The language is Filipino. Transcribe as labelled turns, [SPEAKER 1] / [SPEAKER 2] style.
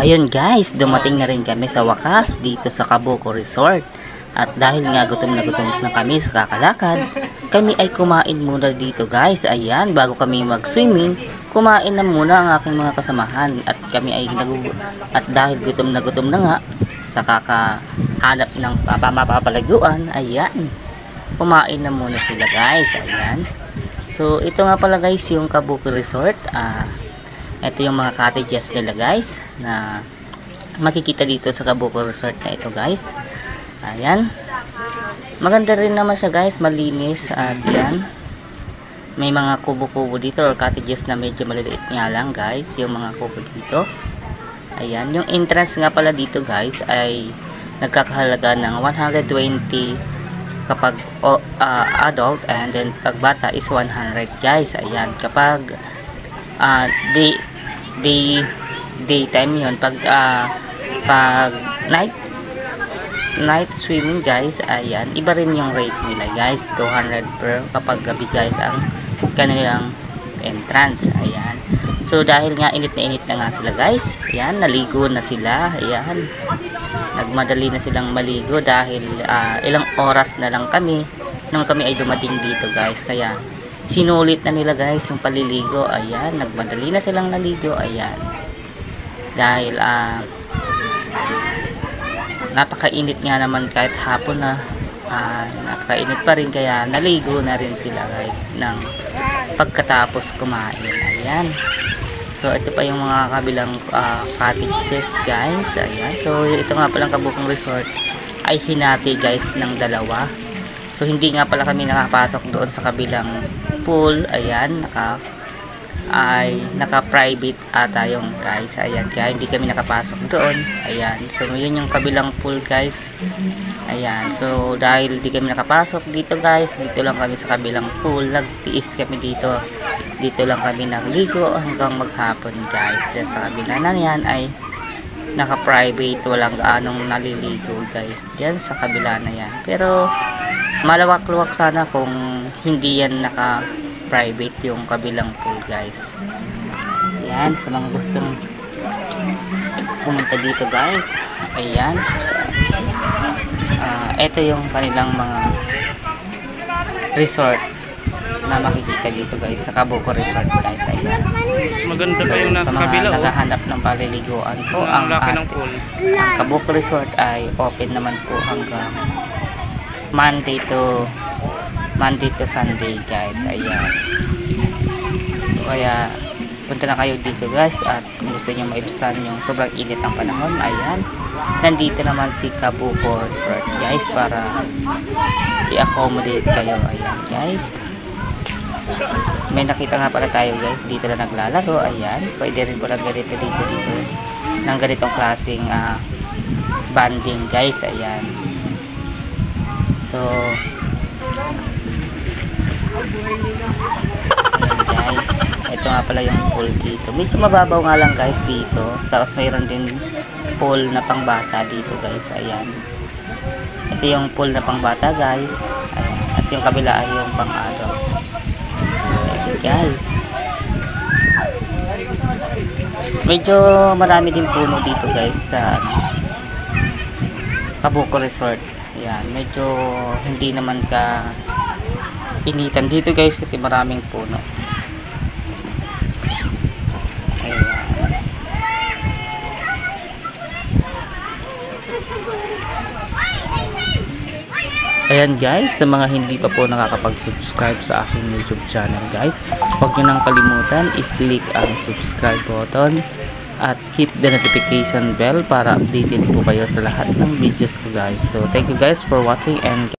[SPEAKER 1] Ayun guys, dumating na rin kami sa wakas dito sa Kabuko Resort. At dahil nga gutom na kami sa kakalakad, kami ay kumain muna dito guys. Ayan, bago kami mag-swimming, kumain na muna ang aking mga kasamahan. At kami ay at dahil gutom na nga sa kakahanap ng mapapalaguan, ayan, kumain na muna sila guys. Ayan. So ito nga pala guys yung Kabuko Resort. Ito yung mga cottages nila guys na makikita dito sa Kabuko Resort na ito guys. Ayan, maganda rin naman siya guys, malinis. At yan, may mga kubo-kubo dito or cottages na medyo maliliit nga lang guys yung mga kubo dito. Ayan, yung entrance nga pala dito guys ay nagkakahalaga ng 120 kapag adult, and then pag bata is 100 guys. Ayan, kapag daytime yun, pag night swimming guys, ayan, iba rin yung rate nila guys, 200 per kapag gabi guys ang kanilang entrance. Ayan, so dahil nga init na nga sila guys, ayan, naligo na sila. Ayan, nagmadali na silang maligo dahil ilang oras na lang kami nung kami ay dumating dito guys, kaya sinulit na nila guys yung paliligo. Ayan, nagmadali na silang naligo. Ayan, dahil napakainit nga naman kahit hapon na, napakainit pa rin, kaya naligo na rin sila guys ng pagkatapos kumain. Ayan, so ito pa yung mga kabilang cottages guys. Ayan, so ito nga palang Kabukong Resort ay hinati guys ng dalawa. So hindi nga pala kami nakapasok doon sa kabilang pool. Ayan, naka-private ata yung guys. Ayan, kaya hindi kami nakapasok doon. Ayan, so yun yung kabilang pool guys. Ayan, so dahil hindi kami nakapasok dito guys, dito lang kami sa kabilang pool, nagtiis kami dito. Dito lang kami nagligo hanggang maghapon guys. Dahil sa kabila na yan ay naka-private, walang gaanong naliligo guys dyan sa kabila na yan. Pero malawak-luwak sana kung hindi yan naka-private yung kabilang pool guys. Ayan, sa mga gustong pumunta dito guys, ayan, ito yung kanilang mga resort na makikita dito guys sa Kabuko Resort guys. Ayan,
[SPEAKER 2] maganda pa yung nasa kabila.
[SPEAKER 1] Sa mga naghahanap ng paliliguan po, ang Kabuko Resort ay open naman po hanggang Monday to Sunday guys. Ayan, so kaya punta na kayo dito guys, at kung gusto nyo maibsan yung sobrang init ng panahon, ayan, nandito naman si Kabuko Resort guys para i-accommodate kayo. Ayan guys, may nakita nga pala tayo guys dito na naglalaro. Ayan, pwede rin po lang ganito dito ng ganitong klaseng banding guys. Ayan, so ayan guys, ito nga pala yung pool dito. Medyo mababaw nga lang guys dito. Tapos mayroon din pool na pangbata dito guys. Ayan, ito yung pool na pangbata guys. Ayan, at yung kabila ay yung pang-adult. Ayan guys, medyo marami din puno dito guys sa Kabuko Resort. Ayan, medyo hindi naman ka initan dito guys kasi maraming puno. Ayan guys, sa mga hindi pa po nakakapag-subscribe sa aking YouTube channel guys, huwag nyo nang kalimutan i-click ang subscribe button at hit the notification bell para updated po kayo sa lahat ng videos ko guys. So thank you guys for watching, and